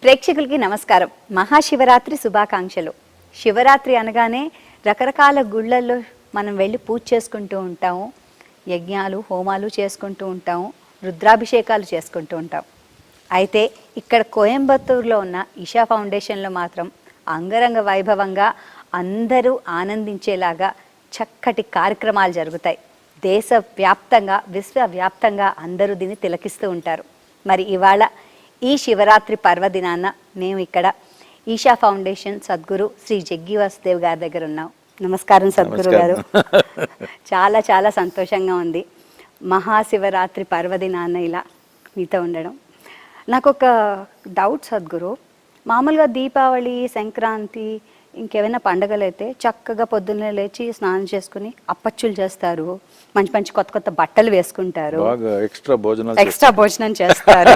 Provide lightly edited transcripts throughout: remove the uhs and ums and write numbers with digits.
ప్రేక్షకులకి నమస్కారం. మహాశివరాత్రి శుభాకాంక్షలు. శివరాత్రి అనగానే రకరకాల గుళ్ళల్లో మనం వెళ్ళి పూజ చేసుకుంటూ ఉంటాము, యజ్ఞాలు హోమాలు చేసుకుంటూ ఉంటాము, రుద్రాభిషేకాలు చేసుకుంటూ ఉంటాం. అయితే ఇక్కడ కోయంబత్తూరులో ఉన్న ఇషా ఫౌండేషన్లో మాత్రం అంగరంగ వైభవంగా అందరూ ఆనందించేలాగా చక్కటి కార్యక్రమాలు జరుగుతాయి. దేశవ్యాప్తంగా విశ్వవ్యాప్తంగా అందరూ దీన్ని తిలకిస్తూ ఉంటారు. మరి ఇవాళ ఈ శివరాత్రి పర్వదినాన మేము ఇక్కడ ఈషా ఫౌండేషన్ సద్గురు శ్రీ జగ్గి వాసుదేవ్ గారి దగ్గర ఉన్నాం. నమస్కారం సద్గురు గారు. చాలా చాలా సంతోషంగా ఉంది మహాశివరాత్రి పర్వదినాన ఇలా మీతో ఉండడం. నాకు ఒక డౌట్ సద్గురు, మామూలుగా దీపావళి, సంక్రాంతి, ఇంకేమైనా పండుగలు అయితే చక్కగా పొద్దున్నే లేచి స్నానం చేసుకుని అప్పచ్చులు చేస్తారు, మంచి మంచి కొత్త కొత్త బట్టలు వేసుకుంటారు, ఎక్స్ట్రా భోజనం చేస్తారు,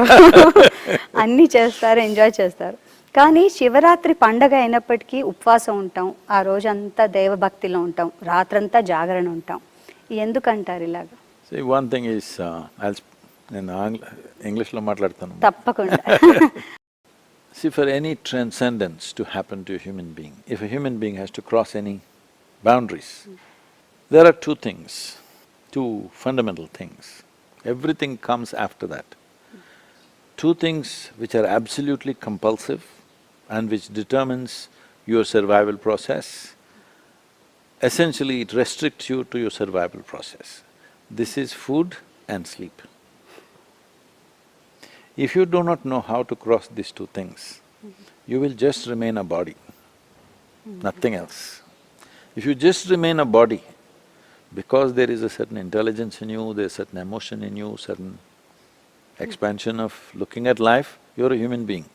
అన్నీ చేస్తారు, ఎంజాయ్ చేస్తారు. కానీ శివరాత్రి పండగ అయినప్పటికీ ఉపవాసం ఉంటాం, ఆ రోజంతా దేవభక్తిలో ఉంటాం, రాత్రంతా జాగరణ ఉంటాం. ఎందుకంటారు ఇలాగా? వన్ థింగ్ ఈస్, నేను ఇంగ్లీష్లో మాట్లాడతాను. తప్పకుండా. See, for any transcendence to happen to a human being, if a human being has to cross any boundaries, there are two things, two fundamental things. Everything comes after that. Two things which are absolutely compulsive and which determines your survival process. Essentially, it restricts you to your survival process. This is food and sleep. If you do not know how to cross these two things, you will just remain a body, nothing else. If you just remain a body, because there is a certain intelligence in you, there's certain emotion in you, certain expansion of looking at life, you're a human being.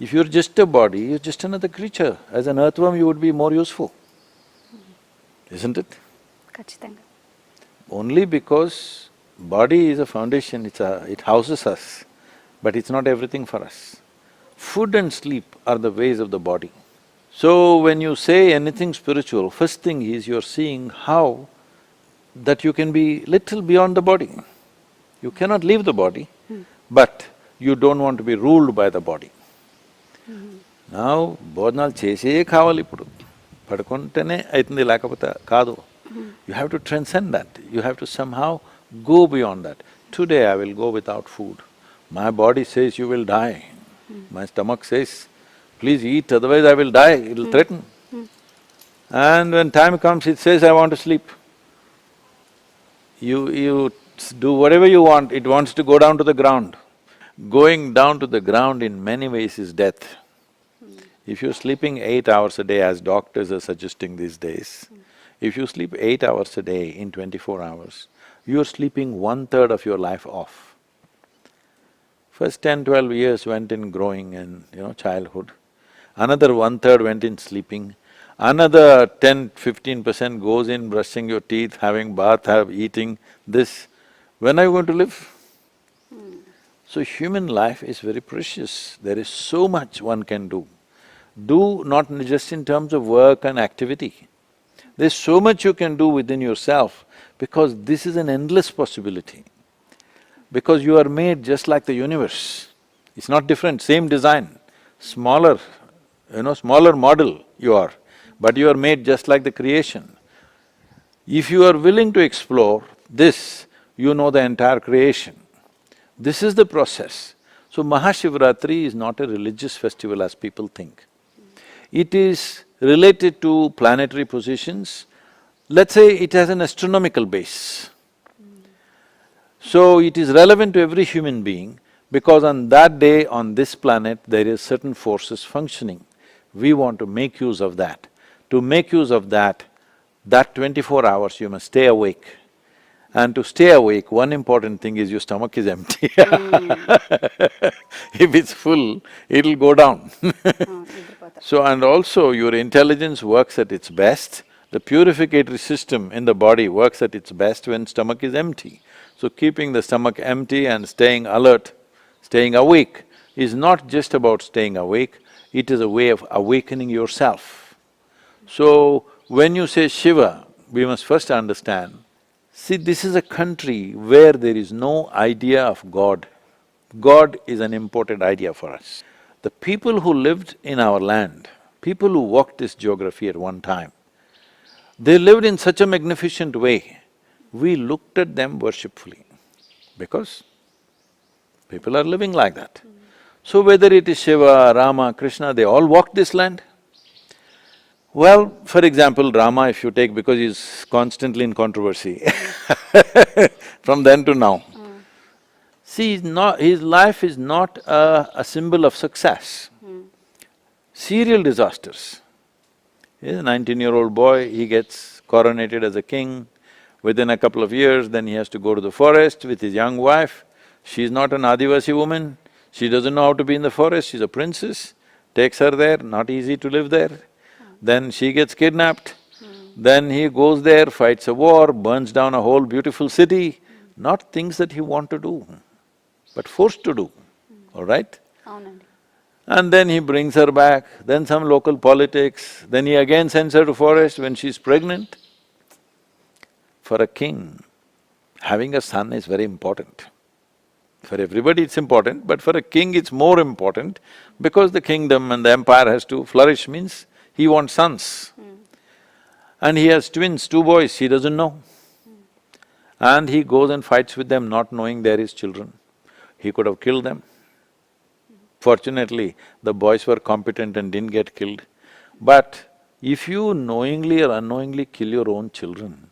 If you're just a body, you're just another creature. As an earthworm, you would be more useful, isn't it? ఖచ్చితంగా. Only because body is a foundation, it houses us, but it's not everything for us. Food and sleep are the ways of the body. So when you say anything spiritual, first thing is you're seeing how that you can be little beyond the body. You cannot leave the body, but you don't want to be ruled by the body. Now, భోజనాలు చేసే కావాలి ఇప్పుడు, పడుకుంటేనే అవుతుంది, లేకపోతే కాదు. You have to transcend that, you have to somehow go beyond that. Today I will go without food. My body says you will die. My stomach says, please eat, otherwise I will die, it will threaten. And when time comes, it says, I want to sleep. You do whatever you want, it wants to go down to the ground. Going down to the ground in many ways is death. If you're sleeping 8 hours a day, as doctors are suggesting these days, if you sleep 8 hours a day in 24 hours, you're sleeping 1/3 of your life off. First 10-12 years went in growing and, childhood. Another 1/3 went in sleeping. Another 10-15% goes in brushing your teeth, having bath, eating this. When are you going to live? So human life is very precious. There is so much one can do. Do not just in terms of work and activity. There's so much you can do within yourself, because this is an endless possibility. Because you are made just like the universe. It's not different, same design, smaller, smaller model you are, but you are made just like the creation. If you are willing to explore this, you know the entire creation. This is the process. So Maha Shivaratri is not a religious festival as people think. It is related to planetary positions. Let's say it has an astronomical base. So it is relevant to every human being, because on that day, on this planet, there is certain forces functioning. We want to make use of that. To make use of that 24 hours you must stay awake. And to stay awake, one important thing is your stomach is empty. If it's full, it'll go down. So, and also your intelligence works at its best. The purificatory system in the body works at its best when stomach is empty. So keeping the stomach empty and staying alert, staying awake, is not just about staying awake, it is a way of awakening yourself. So when you say Shiva, we must first understand, see, this is a country where there is no idea of God. God is an imported idea for us. The people who lived in our land, people who walked this geography at one time, they lived in such a magnificent way, we looked at them worshipfully, because people are living like that. So whether it is Shiva, Rama, Krishna, they all walked this land. Well, for example, Rama, if you take, because he's constantly in controversy from then to now. See, his life is not a symbol of success. Serial disasters. He's a 19-year-old boy, he gets coronated as a king. Within a couple of years, then he has to go to the forest with his young wife. She's not an Adivasi woman, she doesn't know how to be in the forest, she's a princess, takes her there, not easy to live there. Then she gets kidnapped, then he goes there, fights a war, burns down a whole beautiful city, not things that he want to do, but forced to do, all right? And then he brings her back, then some local politics, then he again sends her to forest when she's pregnant. For a king, having a son is very important. For everybody it's important, but for a king it's more important because the kingdom and the empire has to flourish, means he wants sons. And he has twins, 2 boys, he doesn't know. And he goes and fights with them not knowing they're his children. He could have killed them. Fortunately, the boys were competent and didn't get killed. But if you knowingly or unknowingly kill your own children,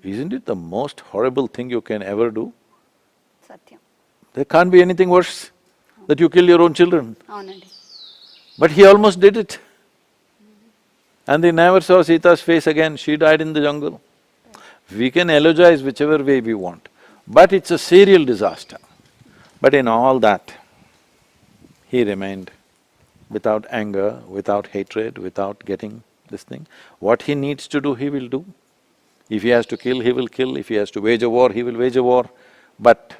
isn't it the most horrible thing you can ever do? Satyam. There can't be anything worse, that you kill your own children. Avanandi. But he almost did it. And they never saw Sita's face again, she died in the jungle. We can eulogize whichever way we want, but it's a serial disaster. But in all that, he remained without anger, without hatred, without getting this thing. What he needs to do, he will do. If he has to kill, he will kill. If he has to wage a war, he will wage a war. But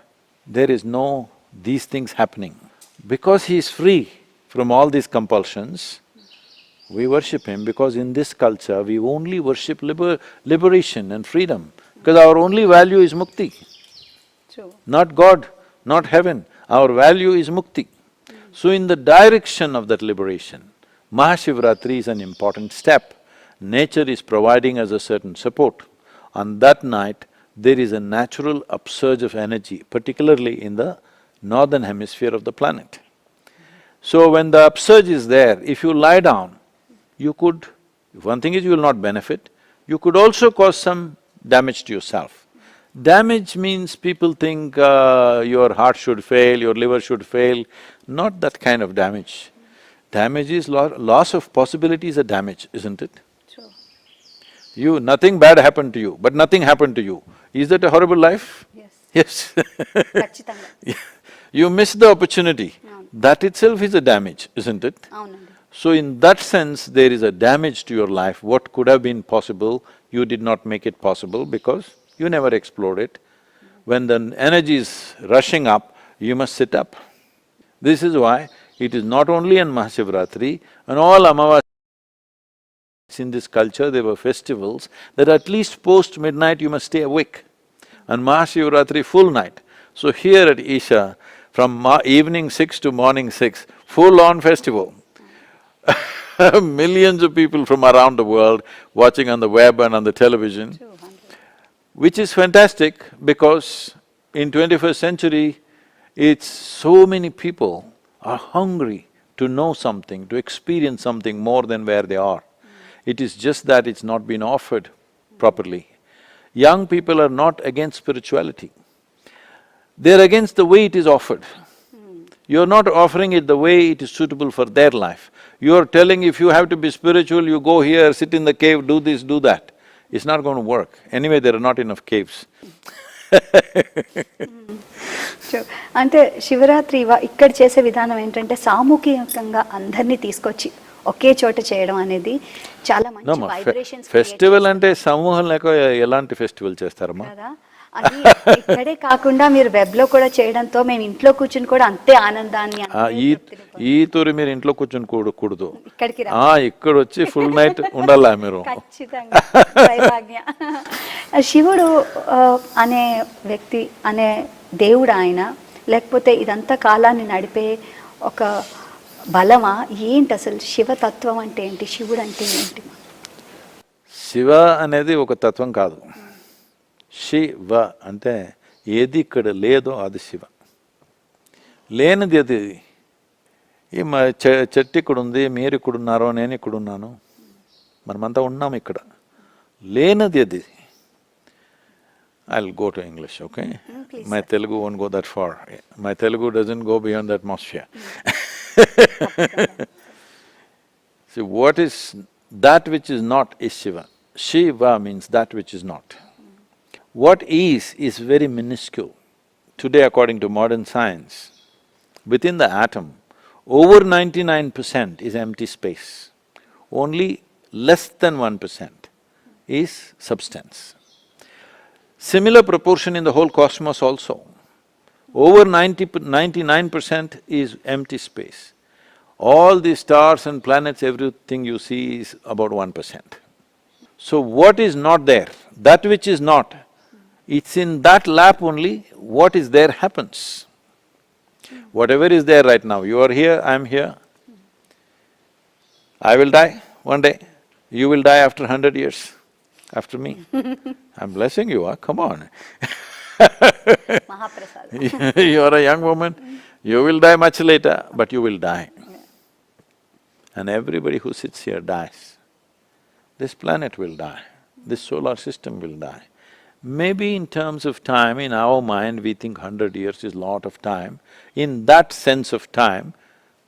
there is no these things happening. Because he is free from all these compulsions, we worship him, because in this culture we only worship liberation and freedom, because our only value is mukti. True. Not God, not heaven, our value is mukti. So in the direction of that liberation, Maha Shivaratri is an important step. Nature is providing us a certain support. On that night, there is a natural upsurge of energy, particularly in the northern hemisphere of the planet. So when the upsurge is there, if you lie down, you could… one thing is you will not benefit, you could also cause some damage to yourself. Damage means people think your heart should fail, your liver should fail, not that kind of damage. Damage is loss of possibility is a damage, isn't it? True. Nothing bad happened to you, but nothing happened to you. Is that a horrible life? Yes. Yes. Kachithanga. You miss the opportunity. That itself is a damage, isn't it? Avanandi. So in that sense, there is a damage to your life. What could have been possible, you did not make it possible because you never explored it. When the energy is rushing up, you must sit up. This is why it is not only on Maha Shivaratri, on all Amavasya in this culture, there were festivals that at least post-midnight you must stay awake. And Maha Shivaratri, full night. So here at Isha, from evening 6 to morning 6, full-on festival. Millions of people from around the world watching on the web and on the television, which is fantastic because in 21st century, it's so many people are hungry to know something, to experience something more than where they are. It is just that it's not been offered properly. Young people are not against spirituality. They're against the way it is offered. You're not offering it the way it is suitable for their life. You're telling if you have to be spiritual, you go here, sit in the cave, do this, do that. It's not going to work. Anyway, there are not enough caves. అంటే శివరాత్రి ఇక్కడ చేసే విధానం ఏంటంటే సామూహికంగా అందరినీ తీసుకొచ్చి ఒకే చోట చేయడం అనేది చాలా మంచి వైబ్రేషన్స్ ఫెస్టివల్ అంటే సమూహం లేక ఎలాంటి ఫెస్టివల్ చేస్తారమ్మా? కదా, అది ఇక్కడే కాకుండా మీరు వెబ్ లో కూడా చేయడంతో మేము ఇంట్లో కూర్చుని కూడా అంతే ఆనందాన్ని ఈ తూరి మీరు ఇంట్లో కూర్చుని కూడదు, ఇక్కడికి ఇక్కడ వచ్చి ఫుల్ నైట్ ఉండాలా మీరు. ఖచ్చితంగా. శివుడు అనే వ్యక్తి అనే దేవుడు ఆయన, లేకపోతే ఇదంతా కాలాన్ని నడిపే ఒక బలమా ఏంటి అసలు శివతత్వం అంటే ఏంటి, శివుడు అంటే ఏంటి? శివ అనేది ఒక తత్వం కాదు. శివ అంటే ఏది ఇక్కడ లేదో అది శివ. లేనిది అది. ఈ చెట్టు ఇక్కడ ఉంది, మీరు ఇక్కడ ఉన్నారో, నేను ఇక్కడ ఉన్నాను, మనమంతా ఉన్నాం ఇక్కడ. లేనిది అది. I'll go to English, okay? Please, My Telugu won't go that far. My Telugu doesn't go beyond the atmosphere. See, what is that which is not is Shiva. Shiva means that which is not. What is very minuscule. Today, according to modern science, within the atom, over 99% is empty space. Only less than 1% is substance. Similar proportion in the whole cosmos also. Over 99% is empty space. All the stars and planets, everything you see is about 1%. So what is not there? That which is not, it's in that lap only what is there happens. Whatever is there right now, you are here, I am here. I will die one day, you will die after 100 years. After me. I'm blessing you, come on. Mahaprasad. You are a young woman, you will die much later, but you will die. And everybody who sits here dies. This planet will die, this solar system will die. Maybe in terms of time, in our mind, we think 100 years is lot of time. In that sense of time,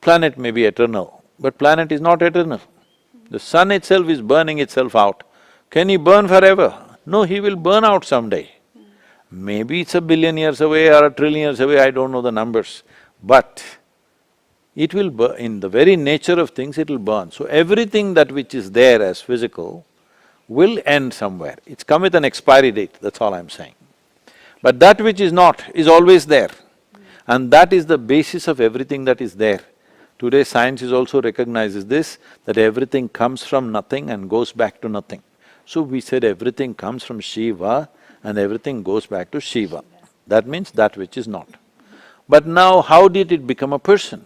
planet may be eternal, but planet is not eternal. The sun itself is burning itself out. Can he burn forever? No, he will burn out someday. Maybe it's 1 billion years away or 1 trillion years away, I don't know the numbers. But it will burn, in the very nature of things it will burn. So everything that which is there as physical will end somewhere. It's come with an expiry date, that's all I'm saying. But that which is not is always there. And that is the basis of everything that is there. Today science is also recognizes this, that everything comes from nothing and goes back to nothing. So we said everything comes from Shiva and everything goes back to Shiva. That means that which is not. But now how did it become a person?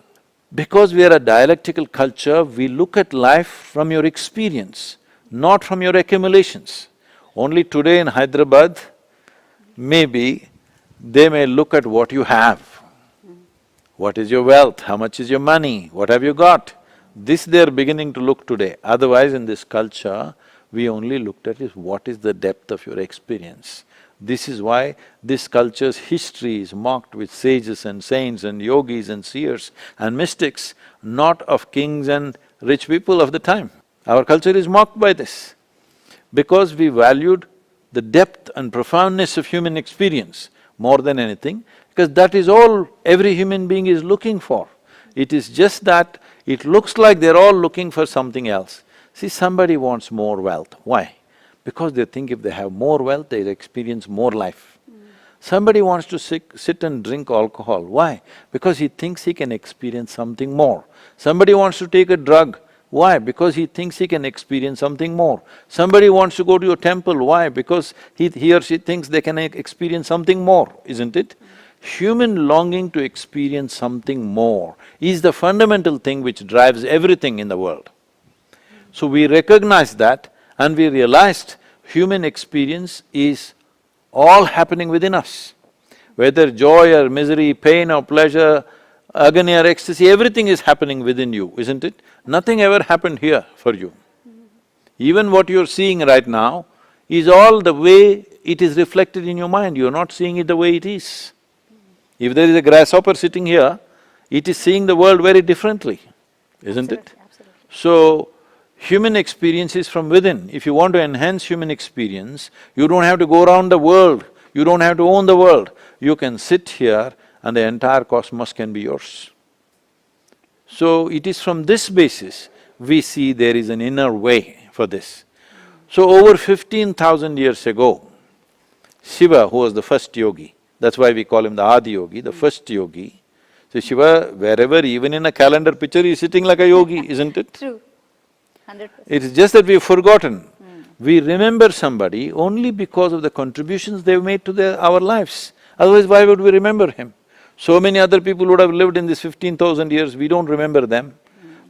Because we are a dialectical culture, we look at life from your experience, not from your accumulations. Only today in Hyderabad, maybe they may look at what you have. What is your wealth? How much is your money? What have you got? This they are beginning to look today. Otherwise in this culture, we only looked at is what is the depth of your experience. This is why this culture's history is marked with sages and saints and yogis and seers and mystics, not of kings and rich people of the time. Our culture is marked by this, because we valued the depth and profoundness of human experience more than anything, because that is all every human being is looking for. It is just that it looks like they're all looking for something else. See, somebody wants more wealth. Why? Because they think if they have more wealth, they experience more life. Somebody wants to sit and drink alcohol. Why? Because he thinks he can experience something more. Somebody wants to take a drug. Why? Because he thinks he can experience something more. Somebody wants to go to a temple. Why? Because he or she thinks they can experience something more, isn't it? Human longing to experience something more is the fundamental thing which drives everything in the world. So we recognized that and we realized human experience is all happening within us. Whether joy or misery, pain or pleasure, agony or ecstasy, everything is happening within you, isn't it? Nothing ever happened here for you. Even what you're seeing right now is all the way it is reflected in your mind, you're not seeing it the way it is. If there is a grasshopper sitting here, it is seeing the world very differently, isn't it? Absolutely. So, human experience is from within. If you want to enhance human experience, you don't have to go around the world, you don't have to own the world. You can sit here and the entire cosmos can be yours. So it is from this basis we see there is an inner way for this. So over 15,000 years ago, Shiva, who was the first yogi, that's why we call him the Adi Yogi, the first yogi. So Shiva, wherever, even in a calendar picture, he is sitting like a yogi, isn't it? True. 100%. It's just that we've forgotten. We remember somebody only because of the contributions they've made to our lives. Otherwise, why would we remember him? So many other people would have lived in this 15,000 years, we don't remember them.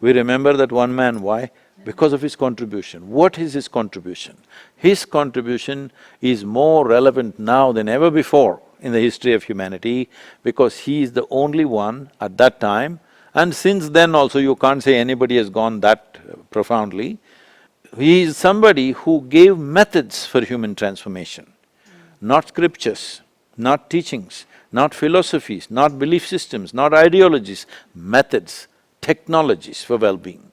We remember that one man, why? Because of his contribution. What is his contribution? His contribution is more relevant now than ever before in the history of humanity, because he is the only one at that time, and since then also you can't say anybody has gone that profoundly. He is somebody who gave methods for human transformation, not scriptures, not teachings, not philosophies, not belief systems, not ideologies, methods, technologies for well-being.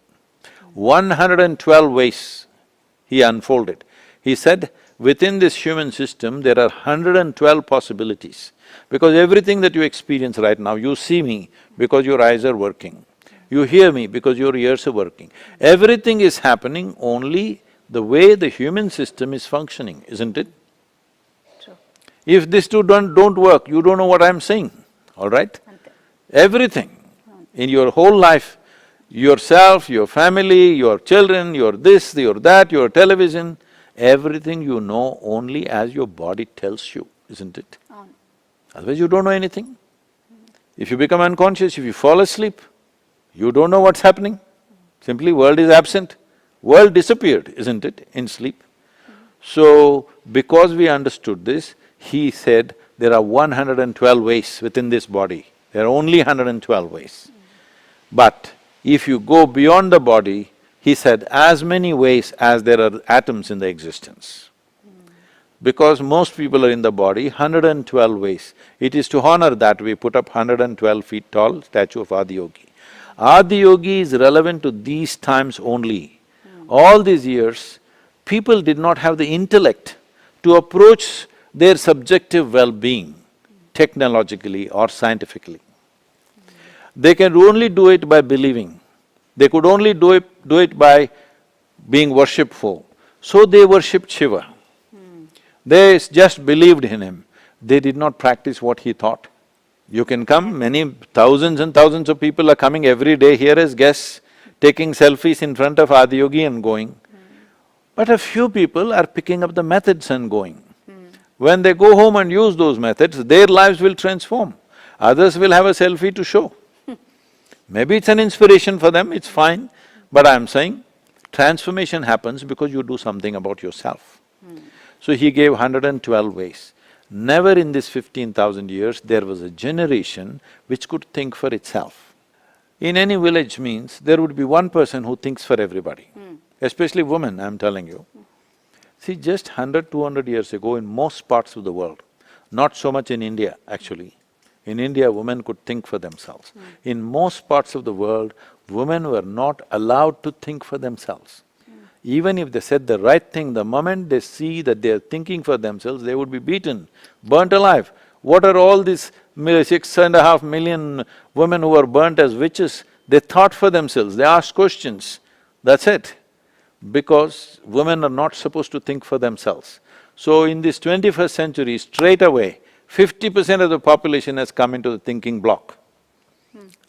112 ways he unfolded. He said, within this human system, there are 112 possibilities. Because everything that you experience right now, you see me because your eyes are working. You hear me because your ears are working. Everything is happening only the way the human system is functioning, isn't it? True. If these two don't work, you don't know what I'm saying, all right? Everything in your whole life, yourself, your family, your children, your this, your that, your television, everything you know only as your body tells you, isn't it? Otherwise you don't know anything. If you become unconscious, if you fall asleep, you don't know what's happening. Simply world is absent. World disappeared, isn't it, in sleep? So, because we understood this, he said there are 112 ways within this body. There are only 112 ways. But if you go beyond the body, he said, as many ways as there are atoms in the existence. Because most people are in the body, 112 ways. It is to honor that we put up 112 feet tall statue of Adiyogi. Adiyogi is relevant to these times only. All these years, people did not have the intellect to approach their subjective well-being technologically or scientifically. They can only do it by believing. They could only do it by being worshipful. So they worshipped Shiva. They just believed in him. They did not practice what he taught. You can come, many thousands and thousands of people are coming every day here as guests, taking selfies in front of Adiyogi and going. But a few people are picking up the methods and going. When they go home and use those methods, their lives will transform. Others will have a selfie to show. Maybe it's an inspiration for them, it's fine, but I'm saying transformation happens because you do something about yourself. So he gave 112 ways. Never in this 15,000 years there was a generation which could think for itself. In any village means there would be one person who thinks for everybody, especially women, I'm telling you. See, just 100, 200 years ago in most parts of the world, not so much in India actually. In India, women could think for themselves. In most parts of the world, women were not allowed to think for themselves. Even if they said the right thing, the moment they see that they are thinking for themselves, they would be beaten, burnt alive. What are all these 6.5 million women who are burnt as witches? They thought for themselves, they asked questions, that's it. Because women are not supposed to think for themselves. So in this 21st century, straight away, 50% of the population has come into the thinking block.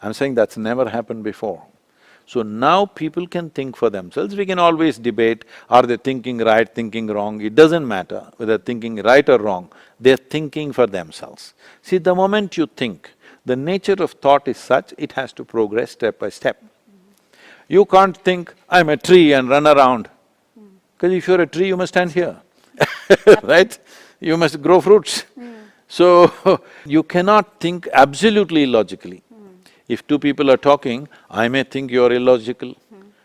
I'm saying that's never happened before. So now people can think for themselves, we can always debate, are they thinking right, thinking wrong, it doesn't matter whether thinking right or wrong, they're thinking for themselves. See, the moment you think, the nature of thought is such, it has to progress step by step. You can't think, I'm a tree and run around, because if you're a tree, you must stand here, right? You must grow fruits. So, you cannot think absolutely illogically. If two people are talking, I may think you're illogical,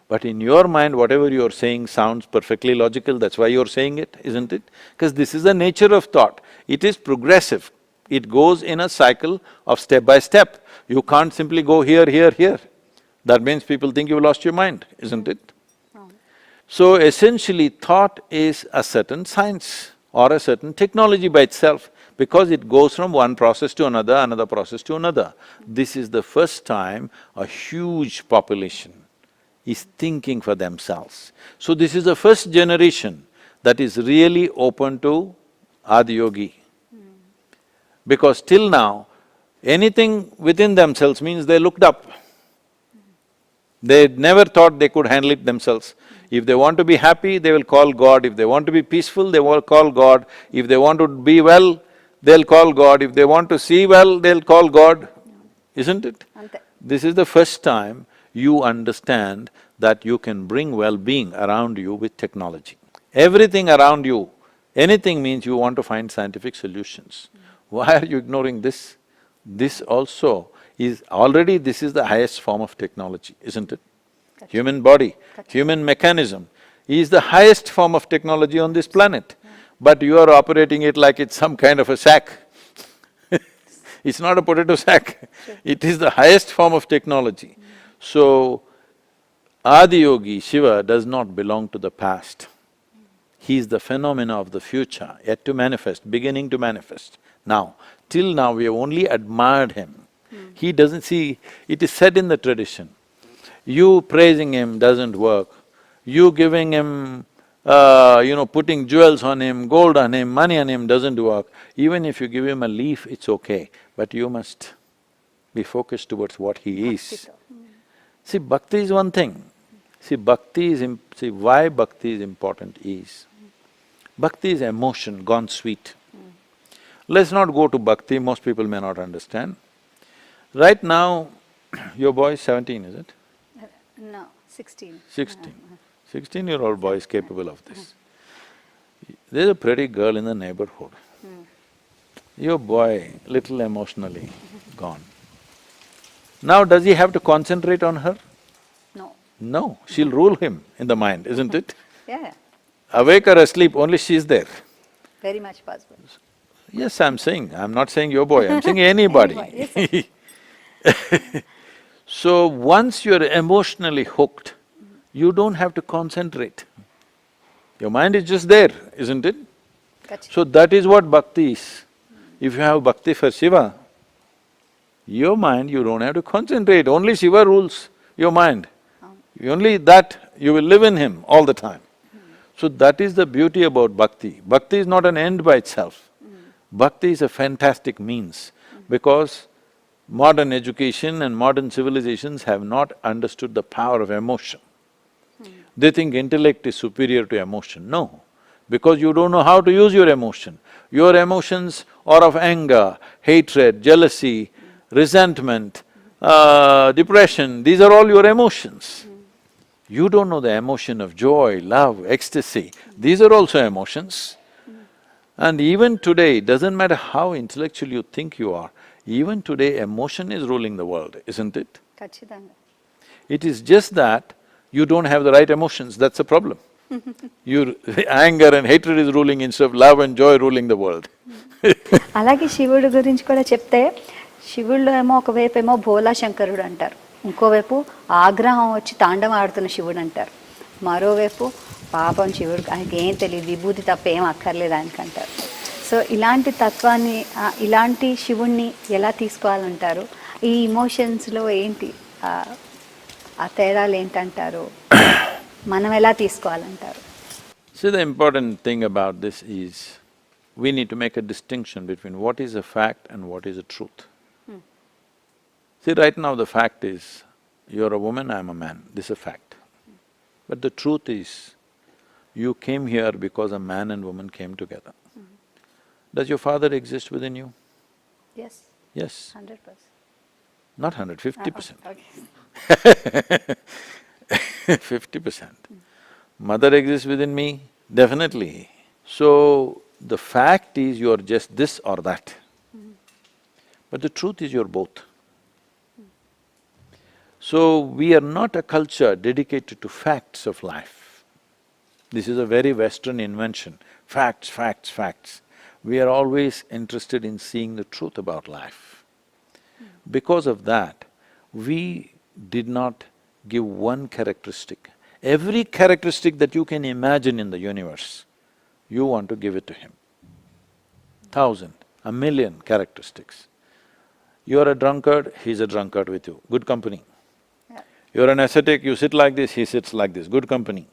but in your mind, whatever you're saying sounds perfectly logical, that's why you're saying it, isn't it? Because this is the nature of thought, it is progressive, it goes in a cycle of step by step. You can't simply go here, here, here. That means people think you've lost your mind, isn't it? So essentially, thought is a certain science or a certain technology by itself, because it goes from one process to another process to another. This is the first time a huge population is thinking for themselves. So this is the first generation that is really open to Adiyogi. Because till now, anything within themselves means they looked up. They never thought they could handle it themselves. If they want to be happy, they will call God. If they want to be peaceful, they will call God. If they want to be well, they'll call God. If they want to see well, they'll call God. isn't it? Ante. This is the first time you understand that you can bring well-being around you with technology. Everything around you, anything means you want to find scientific solutions. Why are you ignoring this? This also is… already this is the highest form of technology, isn't it? Human body, human mechanism is the highest form of technology on this planet. But you are operating it like it's some kind of a sack. It's not a potato sack, it is the highest form of technology. So, Adiyogi, Shiva, does not belong to the past. He is the phenomena of the future, yet to manifest, beginning to manifest. Now, till now we have only admired him. He doesn't see… it is said in the tradition, you praising him doesn't work, you giving him putting jewels on him, gold on him, money on him doesn't work. Even if you give him a leaf, it's okay, but you must be focused towards what he is. See, bhakti is one thing. See, why bhakti is important is, bhakti is emotion gone sweet. Let's not go to bhakti, most people may not understand. Right now, your boy is 17, is it? No, 16. 16. 16-year-old boy is capable of this. There's a pretty girl in the neighborhood. Your boy, little emotionally gone. Now, does he have to concentrate on her? No. No, she'll rule him in the mind, isn't it? Yeah, Awake or asleep, only she's there. very much possible. Yes, I'm not saying your boy, I'm saying anybody. Anybody, yes, So, once you're emotionally hooked, you don't have to concentrate. Your mind is just there, isn't it? Gotcha. So that is what bhakti is. If you have bhakti for Shiva, your mind, you don't have to concentrate, only Shiva rules your mind. Only that, you will live in him all the time. So that is the beauty about bhakti. Bhakti is not an end by itself. Bhakti is a fantastic means, because modern education and modern civilizations have not understood the power of emotion. They think intellect is superior to emotion. No, because you don't know how to use your emotion. Your emotions are of anger, hatred, jealousy, resentment, depression, these are all your emotions. You don't know the emotion of joy, love, ecstasy, these are also emotions. And even today, doesn't matter how intellectual you think you are, even today emotion is ruling the world, isn't it? Kachidanga. It is just that you don't have the right emotions, that's the problem. Your anger and hatred is ruling instead of love and joy ruling the world. అలాగే శివుడు గురించి కూడా చెప్తే, శివుళ్ళు ఏమో ఒకవైపు ఏమో భోలా శంకరుడు అంటారు, ఇంకోవైపు ఆగ్రహం వచ్చి తాండవం ఆడుతున్న శివుడు అంటారు, మరోవైపు పాపం శివుడు ఆయనకి ఏం తెలియదు, విభూతి తప్ప ఏం అక్కర్లేదు ఆయనకంటారు. సో ఇలాంటి తత్వాన్ని, ఇలాంటి శివుణ్ణి ఎలా తీసుకోవాలంటారు? ఈ ఇమోషన్స్లో ఏంటి ఆ తేడాలు ఏంటంటారు? మనం ఎలా తీసుకోవాలంటారు? See, the important thing about this is, we need to make a distinction between what is a fact and what is a truth. See, right now the fact is, you're a woman, I'm a man, this is a fact. But the truth is, you came here because a man and woman came together. Does your father exist within you? Yes. Yes. 100%. Not 100, 50%. Okay. 50%. Mother exists within me? Definitely. So, the fact is you're just this or that. But the truth is you're both. So, we are not a culture dedicated to facts of life. This is a very Western invention, facts, facts, facts. We are always interested in seeing the truth about life. Because of that, we did not give one characteristic. Every characteristic that you can imagine in the universe, you want to give it to him. 1,000, 1,000,000 characteristics. You're a drunkard, he's a drunkard with you, good company. You're an ascetic, you sit like this, he sits like this, good company.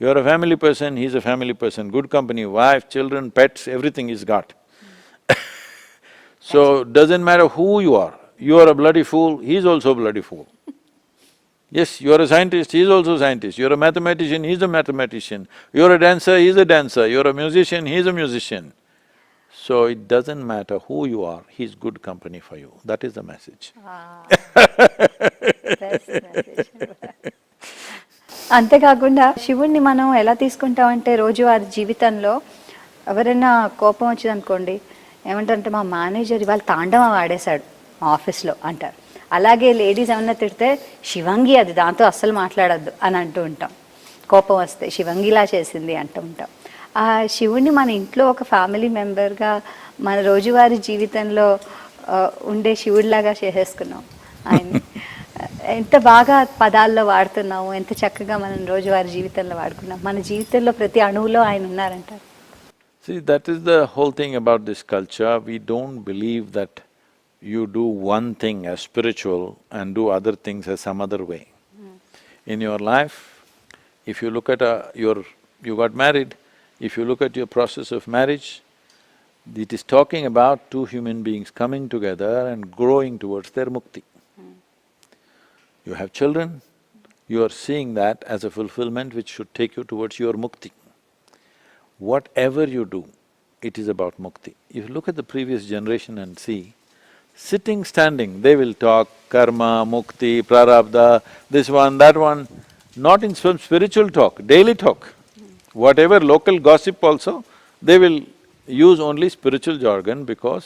You're a family person, he's a family person, good company, wife, children, pets, everything he's got. So, doesn't matter who you are a bloody fool, he's also a bloody fool. Yes, you're a scientist, he's also a scientist, you're a mathematician, he's a mathematician, you're a dancer, he's a dancer, you're a musician, he's a musician. So it doesn't matter who you are, he's good company for you. That is the message. Best message. అంతేకాకుండా శివుణ్ణి మనం ఎలా తీసుకుంటామంటే రోజువారి జీవితంలో ఎవరైనా కోపం వచ్చిందనుకోండి, ఏమంటారంటే మా మేనేజర్ ఇవాళ తాండవం ఆడేశాడు ఆఫీస్లో అంటారు. అలాగే లేడీస్ ఏమన్నా తిడితే శివంగి అది, దాంతో అస్సలు మాట్లాడద్దు అని అంటూ ఉంటాం. కోపం వస్తే శివంగిలా చేసింది అంటూ ఉంటాం. ఆ శివుణ్ణి మన ఇంట్లో ఒక ఫ్యామిలీ మెంబర్గా మన రోజువారీ జీవితంలో ఉండే శివుడిలాగా చేసేసుకున్నాం. ఆయన ఎంత బాగా పదాల్లో వాడుతున్నాము, ఎంత చక్కగా మనం రోజువారీ జీవితంలో వాడుకున్నాం. మన జీవితంలో ప్రతి అణువులో ఆయన ఉన్నారంటారు. See, that is the whole thing about this culture. We don't believe that you do one thing as spiritual and do other things as some other way. In your life, if you look at you got married, if you look at your process of marriage, it is talking about two human beings coming together and growing towards their mukti. You have children, you are seeing that as a fulfillment which should take you towards your mukti. Whatever you do, it is about mukti. If you look at the previous generation and see, sitting, standing, they will talk karma, mukti, prarabdha, this one, that one, not in some spiritual talk, daily talk. Whatever local gossip also, they will use only spiritual jargon because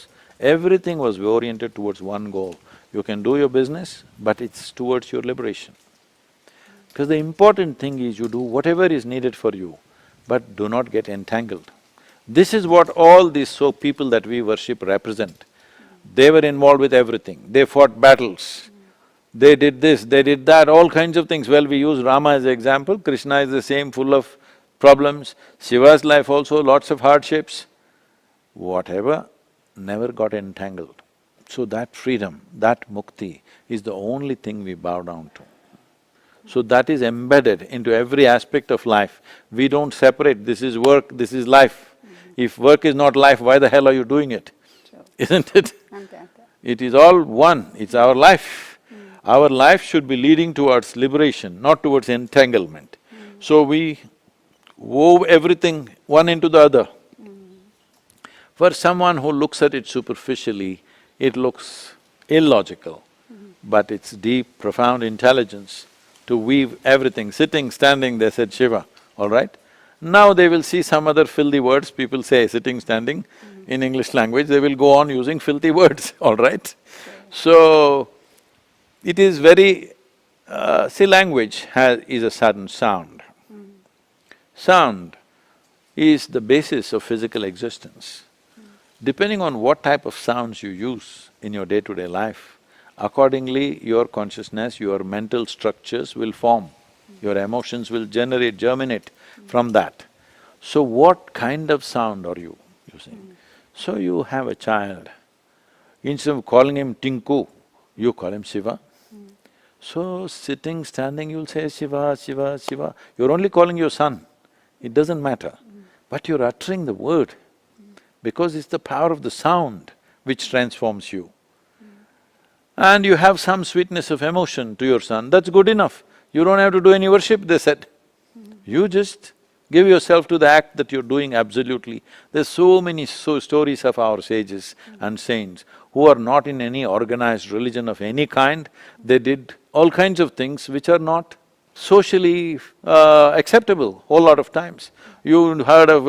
everything was oriented towards one goal. You can do your business, but it's towards your liberation. Because the important thing is you do whatever is needed for you, but do not get entangled. This is what all these people that we worship represent. They were involved with everything, they fought battles, they did this, they did that, all kinds of things. Well, we use Rama as an example, Krishna is the same, full of problems, Shiva's life also, lots of hardships. Whatever, never got entangled. So that freedom, that mukti is the only thing we bow down to. So that is embedded into every aspect of life. We don't separate, this is work, this is life. If work is not life, why the hell are you doing it? Sure. Isn't it? It is all one, it's our life. Our life should be leading towards liberation, not towards entanglement. So we wove everything one into the other. For someone who looks at it superficially, it looks illogical, but it's deep, profound intelligence to weave everything. Sitting, standing, they said Shiva, all right? Now they will see some other filthy words, people say sitting, standing, in English language, they will go on using filthy words, all right? So, it is very… see, language is a sudden sound. Sound is the basis of physical existence. Depending on what type of sounds you use in your day-to-day life, accordingly your consciousness, your mental structures will form, your emotions will germinate from that. So what kind of sound are you using? So you have a child, instead of calling him Tinku, you call him Shiva. So sitting, standing, you'll say Shiva, Shiva, Shiva, you're only calling your son, it doesn't matter, but you're uttering the word. Because it's the power of the sound which transforms you. And you have some sweetness of emotion to your son, that's good enough. You don't have to do any worship, they said. You just give yourself to the act that you're doing absolutely. There's so many stories of our sages and saints who are not in any organized religion of any kind. They did all kinds of things which are not socially acceptable whole lot of times. You heard of,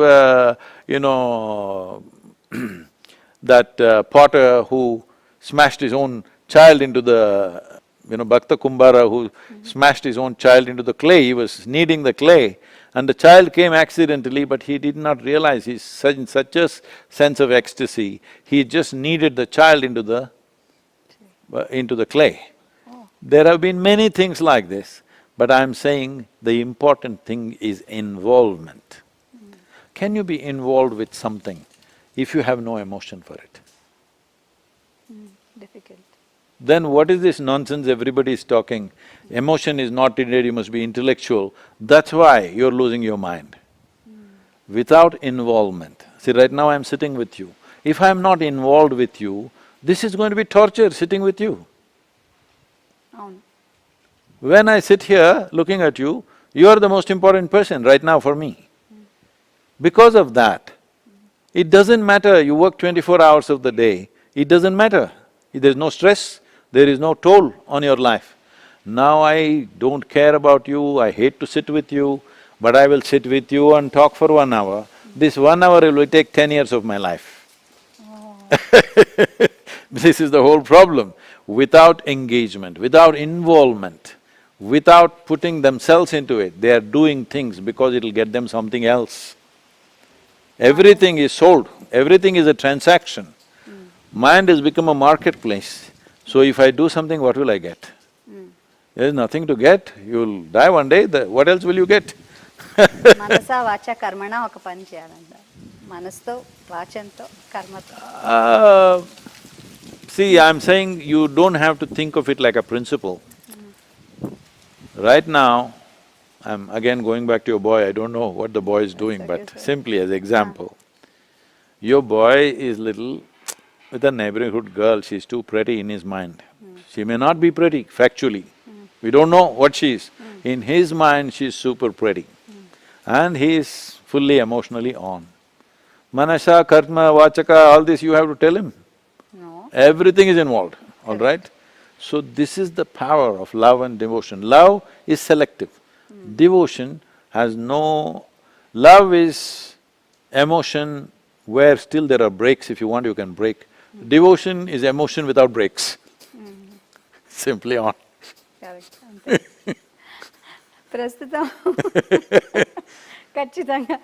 that potter who smashed his own child into the… Bhakta Kumbhara who smashed his own child into the clay, he was kneading the clay and the child came accidentally, but he did not realize, he's in such a sense of ecstasy, he just kneaded the child into the clay. There have been many things like this, but I'm saying the important thing is involvement. Can you be involved with something if you have no emotion for it? Difficult. Then what is this nonsense everybody is talking? Emotion is not needed, you must be intellectual. That's why you're losing your mind. Without involvement, see, right now I'm sitting with you. If I'm not involved with you, this is going to be torture sitting with you. When I sit here looking at you, you are the most important person right now for me. Because of that, It doesn't matter, you work 24 hours of the day, it doesn't matter. There's no stress, there is no toll on your life. Now I don't care about you, I hate to sit with you, but I will sit with you and talk for 1 hour. This 1 hour will take 10 years of my life. This is the whole problem. Without engagement, without involvement, without putting themselves into it, they are doing things because it'll get them something else. Everything is sold, everything is a transaction. Mind has become a marketplace. So if I do something, what will I get? There's nothing to get, you'll die one day, what else will you get? మనస వాచ కర్మణ ఒక పని చేయాలంట. మనసుతో, వాచంతో, కర్మతో. See, I'm saying you don't have to think of it like a principle. Right now, I'm again going back to your boy, I don't know what the boy is doing, but simply as example. Your boy is little with a neighborhood girl, she's too pretty in his mind. She may not be pretty, factually. We don't know what she is. In his mind, she's super pretty. And he is fully emotionally on. Manasa, karma, vachaka, all this you have to tell him. No. Everything is involved, all right? So this is the power of love and devotion. Love is selective. Devotion has no… Love is emotion where still there are breaks, if you want you can break. Devotion is emotion without breaks. Simply on. Correct. ప్రస్తుతం ఖచ్చితంగా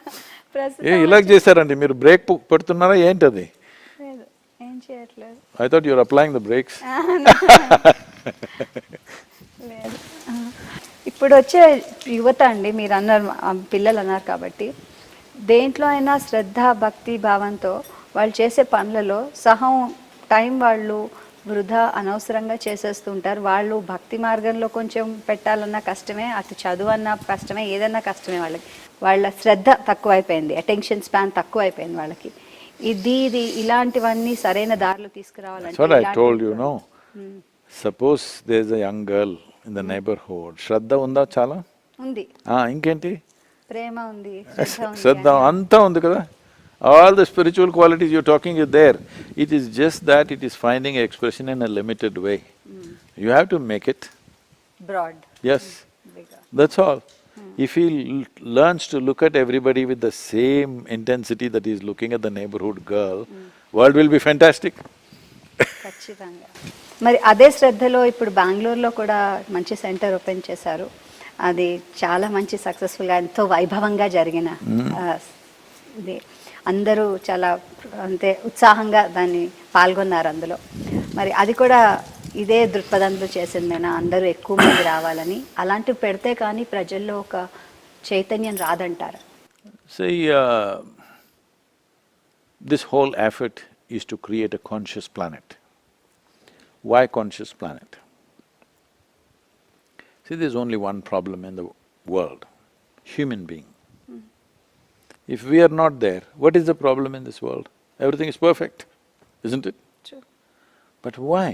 ప్రస్తుతం ఇలా చేశారండి మీరు break పెడుతున్నారా ఏంటది? లేదు, ఏం చేయట్లేదు. I thought you were applying the brakes. లేదు. ఇప్పుడు వచ్చే యువత అండి, మీరు అన్నారు పిల్లలు అన్నారు కాబట్టి, దేంట్లో అయినా శ్రద్ధ భక్తి భావంతో వాళ్ళు చేసే పనులలో సహం టైం వాళ్ళు వృధా అనవసరంగా చేసేస్తుంటారు. వాళ్ళు భక్తి మార్గంలో కొంచెం పెట్టాలన్నా కష్టమే, అటు చదువు అన్నా కష్టమే, ఏదన్నా కష్టమే వాళ్ళకి. వాళ్ళ శ్రద్ధ తక్కువైపోయింది, అటెన్షన్ స్పాన్ తక్కువైపోయింది వాళ్ళకి. ఇది ఇలాంటివన్నీ సరైన దారిలో తీసుకురావాలంటే… That's what I told you, no? Suppose there's a young girl in the neighborhood, శ్రద్ధ ఉందా చాలా? ఉంది. ఇంకేంటి? ప్రేమ ఉంది, శ్రద్ధ అంతా ఉంది కదా. All the spiritual qualities you're talking is there. It is just that it is finding expression in a limited way. You have to make it broad. Yes, Bigger. that's all. If he learns to look at everybody with the same intensity that he's looking at the neighborhood girl, world will be fantastic. ఖచ్చితంగా. మరి అదే శ్రద్ధలో ఇప్పుడు బెంగళూరులో కూడా మంచి centre open చేశారు. అది చాలా మంచి సక్సెస్ఫుల్గా, ఎంతో వైభవంగా జరిగిన ఇది. అందరూ చాలా అంటే ఉత్సాహంగా దాన్ని పాల్గొన్నారు అందులో. మరి అది కూడా ఇదే దృక్పథంలో చేసిందేనా, అందరూ ఎక్కువ మంది రావాలని? అలాంటివి పెడితే కానీ ప్రజల్లో ఒక చైతన్యం రాదంటారు. See, this whole effort is to create a conscious planet. Why conscious planet? See, there's only one problem in the world, human being. If we are not there, what is the problem in this world? Everything is perfect, isn't it? True. But why?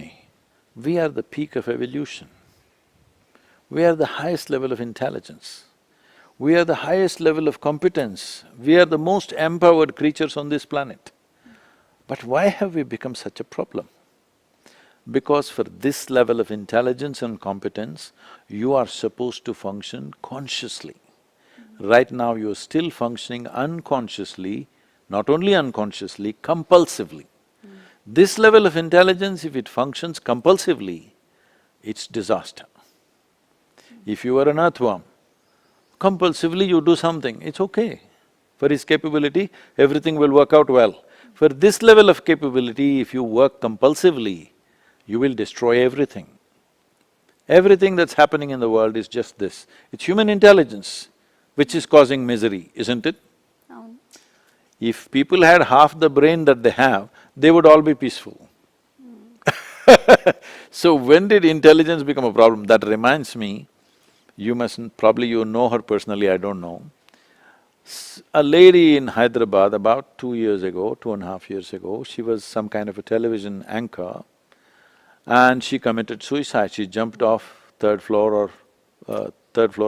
We are the peak of evolution. We are the highest level of intelligence. We are the highest level of competence. We are the most empowered creatures on this planet. But why have we become such a problem? Because for this level of intelligence and competence, you are supposed to function consciously. Right now you're still functioning unconsciously, not only unconsciously, compulsively. This level of intelligence, if it functions compulsively, it's disaster. If you are an earthworm, compulsively you do something, it's okay. For his capability, everything will work out well. For this level of capability, if you work compulsively, you will destroy everything. Everything that's happening in the world is just this. It's human intelligence which is causing misery, isn't it? If people had half the brain that they have, they would all be peaceful. So when did intelligence become a problem? That reminds me, you mustn't… probably you know her personally, I don't know. A lady in Hyderabad about 2 years ago, 2.5 years ago, she was some kind of a television anchor and she committed suicide. She jumped off third floor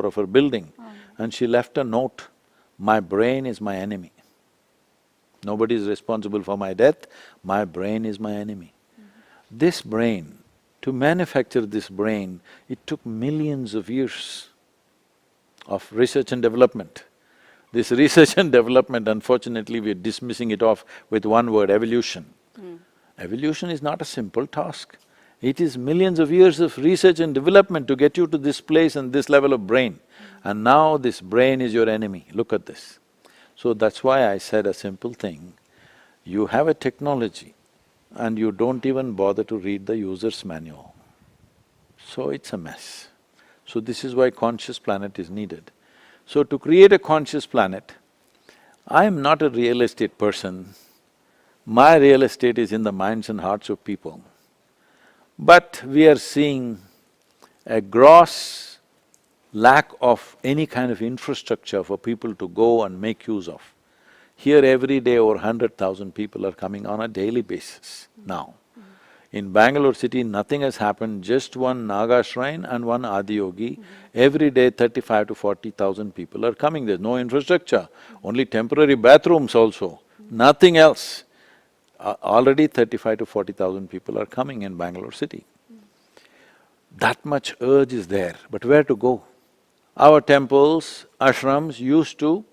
of her building and she left a note, "My brain is my enemy." Nobody is responsible for my death, my brain is my enemy. This brain, to manufacture this brain, it took millions of years of research and development. This research and development, unfortunately, we're dismissing it off with one word, evolution. Evolution is not a simple task. It is millions of years of research and development to get you to this place and this level of brain. And now this brain is your enemy, look at this. So that's why I said a simple thing, you have a technology and you don't even bother to read the user's manual. So it's a mess. So this is why conscious planet is needed. So to create a conscious planet, I am not a real estate person. My real estate is in the minds and hearts of people. But we are seeing a gross lack of any kind of infrastructure for people to go and make use of. Here every day over 100,000 people are coming on a daily basis now. In Bangalore city, nothing has happened, just one Naga shrine and one Adiyogi. Every day 35 to 40,000 people are coming, there's no infrastructure, only temporary bathrooms also, nothing else. Already 35 to 40,000 people are coming in Bangalore city. That much urge is there, but where to go? Our temples, ashrams used to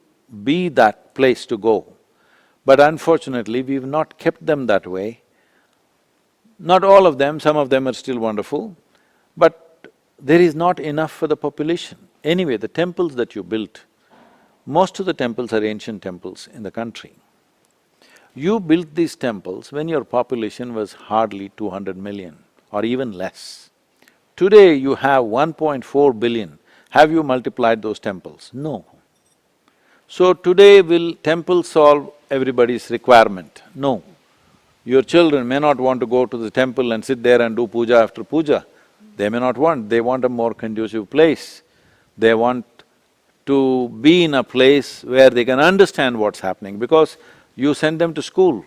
be that place to go. But unfortunately, we've not kept them that way. Not all of them, some of them are still wonderful, but there is not enough for the population. Anyway, the temples that you built, most of the temples are ancient temples in the country. You built these temples when your population was hardly 200 million or even less. Today you have 1.4 billion. Have you multiplied those temples? No. So today will temples solve everybody's requirement? No. Your children may not want to go to the temple and sit there and do puja after puja. They may not want, they want a more conducive place. They want to be in a place where they can understand what's happening because you send them to school.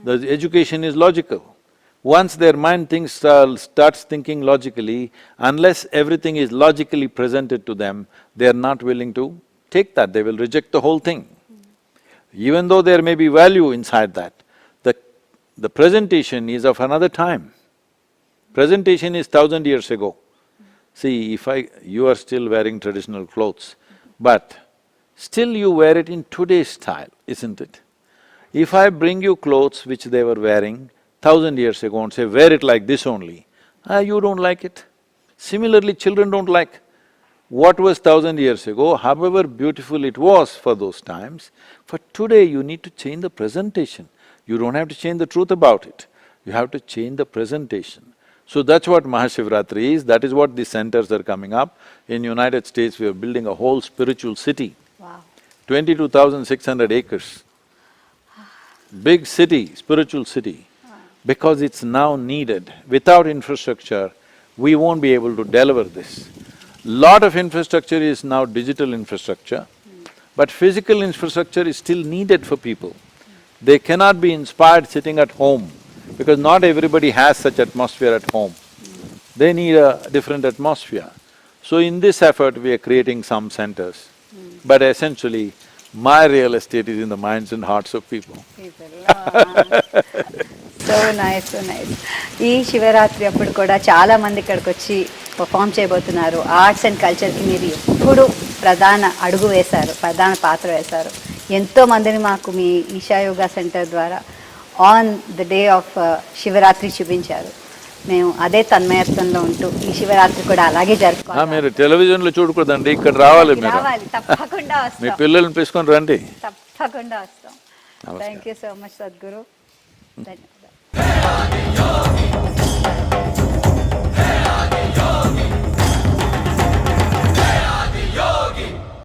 The education is logical. Once their mind starts thinking logically, unless everything is logically presented to them, they are not willing to take that, they will reject the whole thing. Even though there may be value inside that, the presentation is of another time. Presentation is 1,000 years ago. See, you are still wearing traditional clothes, but still you wear it in today's style, isn't it? If I bring you clothes which they were wearing 1,000 years ago and say, wear it like this only, you don't like it. Similarly, children don't like what was 1,000 years ago, however beautiful it was for those times. For today, you need to change the presentation. You don't have to change the truth about it, you have to change the presentation. So that's what Maha Shivaratri is, that is what these centers are coming up. In United States, we are building a whole spiritual city. Wow. 22,600 acres. Big city, spiritual city. Because it's now needed. Without infrastructure, we won't be able to deliver this. Lot of infrastructure is now digital infrastructure, but physical infrastructure is still needed for people. They cannot be inspired sitting at home, because not everybody has such atmosphere at home. They need a different atmosphere. So in this effort, we are creating some centers. But essentially, my real estate is in the minds and hearts of people. So nice, so nice. ఈ శివరాత్రి అప్పుడు కూడా చాలా మంది ఇక్కడికి వచ్చి perform చేయబోతున్నారు. Arts and కల్చర్కి మీరు ఎప్పుడు ప్రధాన అడుగు వేశారు, ప్రధాన పాత్ర వేశారు. ఎంతో మందిని మాకు మీ ఈషా యోగా సెంటర్ ద్వారా on the day of Shivaratri చూపించారు. మేము అదే తన్మయత్వంలో ఉంటూ ఈ శివరాత్రి కూడా అలాగే జరుపుకోవాలి. మీరు టెలివిజన్లో చూడకూడదండి, ఇక్కడ రావాలి మీరు. రావాలి, తప్పకుండా వస్తాం. మీ పిల్లల్ని తీసుకొని రండి. తప్పకుండా వస్తాం. Thank you so much Sadhguru. ధన్యవాదాలు.